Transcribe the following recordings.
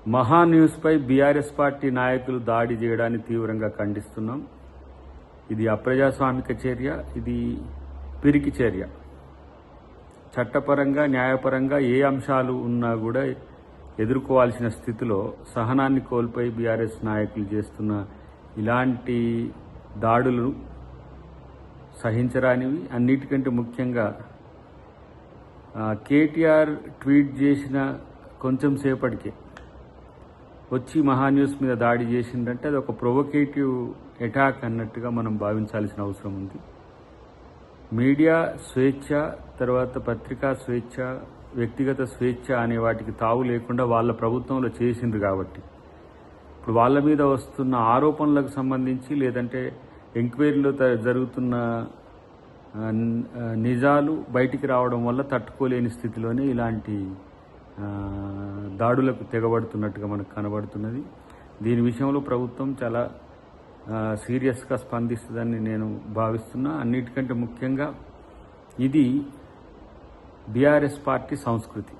మహా న్యూస్పై BRS party నాయకులు దాడి చేయడాన్ని తీవ్రంగా ఖండిస్తున్నాం. ఇది అప్రజాస్వామిక చర్య, ఇది పిరికి చర్య. చట్టపరంగా న్యాయపరంగా ఏ అంశాలు ఉన్నా కూడా ఎదుర్కోవాల్సిన స్థితిలో సహనాన్ని కోల్పోయి బీఆర్ఎస్ నాయకులు చేస్తున్న ఇలాంటి దాడులు సహించరానివి. అన్నిటికంటే ముఖ్యంగా కేటీఆర్ ట్వీట్ చేసిన కొంచెం సేపటికే వచ్చి మహాన్యూస్ మీద దాడి చేసిందంటే అది ఒక ప్రొవోకేటివ్ అటాక్ అన్నట్టుగా మనం భావించాల్సిన అవసరం ఉంది. మీడియా స్వేచ్ఛ, తర్వాత పత్రికా స్వేచ్ఛ, వ్యక్తిగత స్వేచ్ఛ అనే వాటికి తావు లేకుండా వాళ్ళ ప్రభుత్వంలో చేసిండ్రు కాబట్టి ఇప్పుడు వాళ్ళ మీద వస్తున్న ఆరోపణలకు సంబంధించి లేదంటే ఎంక్వైరీలో జరుగుతున్న నిజాలు బయటికి రావడం వల్ల తట్టుకోలేని స్థితిలోనే ఇలాంటి దాడులకు తెగబడుతున్నట్టుగా మనకు కనబడుతున్నది. దీని విషయంలో ప్రభుత్వం చాలా సీరియస్గా స్పందిస్తుందని నేను భావిస్తున్నా. అన్నిటికంటే ముఖ్యంగా ఇది బీఆర్ఎస్ పార్టీ సంస్కృతి.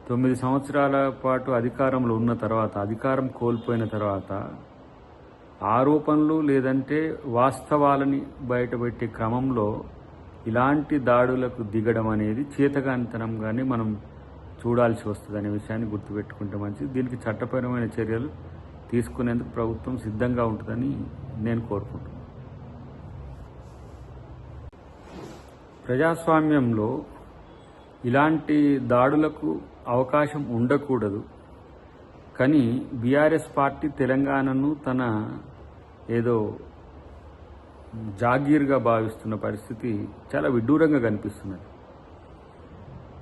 9 సంవత్సరాల పాటు అధికారంలో ఉన్న తర్వాత, అధికారం కోల్పోయిన తర్వాత ఆరోపణలు లేదంటే వాస్తవాలని బయటపెట్టే క్రమంలో ఇలాంటి దాడులకు దిగడం అనేది చేతగానితనంగానే మనం చూడాల్సి వస్తుంది అనే విషయాన్ని గుర్తుపెట్టుకుంటే మంచిది. దీనికి చట్టపరమైన చర్యలు తీసుకునేందుకు ప్రభుత్వం సిద్ధంగా ఉంటుందని నేను కోరుకుంటున్నాను. ప్రజాస్వామ్యంలో ఇలాంటి దాడులకు అవకాశం ఉండకూడదు. కానీ బీఆర్ఎస్ పార్టీ తెలంగాణను తన ఏదో జాగీర్గా భావిస్తున్న పరిస్థితి చాలా విడ్డూరంగా కనిపిస్తున్నది.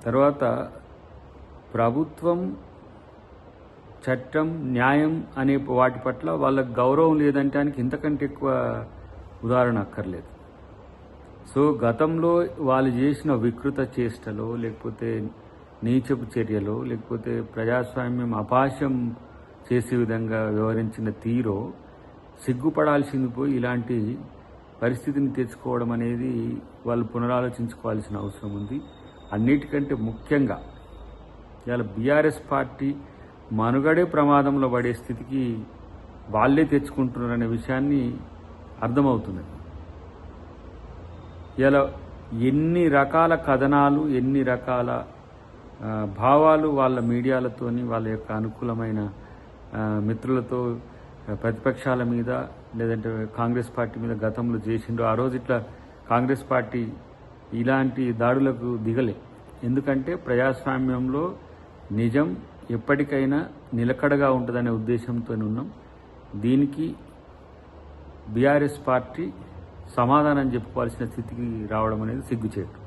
తర్వాత ప్రభుత్వం, చట్టం, న్యాయం అనే వాటి పట్ల వాళ్ళకు గౌరవం లేదంటానికి ఇంతకంటే ఎక్కువ ఉదాహరణ అక్కర్లేదు. సో గతంలో వాళ్ళు చేసిన వికృత చేష్టలో, లేకపోతే నీచపు చర్యలో, లేకపోతే ప్రజాస్వామ్యం అపాస్యం చేసే విధంగా వ్యవహరించిన తీరో సిగ్గుపడాల్సింది పోయి ఇలాంటి పరిస్థితిని తెచ్చుకోవడం అనేది వాళ్ళు పునరాలోచించుకోవాల్సిన అవసరం ఉంది. అన్నిటికంటే ముఖ్యంగా ఇవాళ బీఆర్ఎస్ పార్టీ మనుగడే ప్రమాదంలో పడే స్థితికి వాళ్ళే తెచ్చుకుంటున్నారనే విషయాన్ని అర్థమవుతున్నది. ఇలా ఎన్ని రకాల కథనాలు, ఎన్ని రకాల భావాలు వాళ్ళ మీడియాలతోని, వాళ్ళ యొక్క అనుకూలమైన మిత్రులతో ప్రతిపక్షాల మీద లేదంటే కాంగ్రెస్ పార్టీ మీద గతంలో చేసిండ్రు. ఆ రోజు ఇట్లా కాంగ్రెస్ పార్టీ ఇలాంటి దాడులకు దిగలే. ఎందుకంటే ప్రజాస్వామ్యంలో నిజం ఎప్పటికైనా నిలకడగా ఉంటుందనే ఉద్దేశంతో ఉన్నాం. దీనికి బీఆర్ఎస్ పార్టీ సమాధానం చెప్పుకోవాల్సిన స్థితికి రావడం అనేది సిగ్గుచేటు.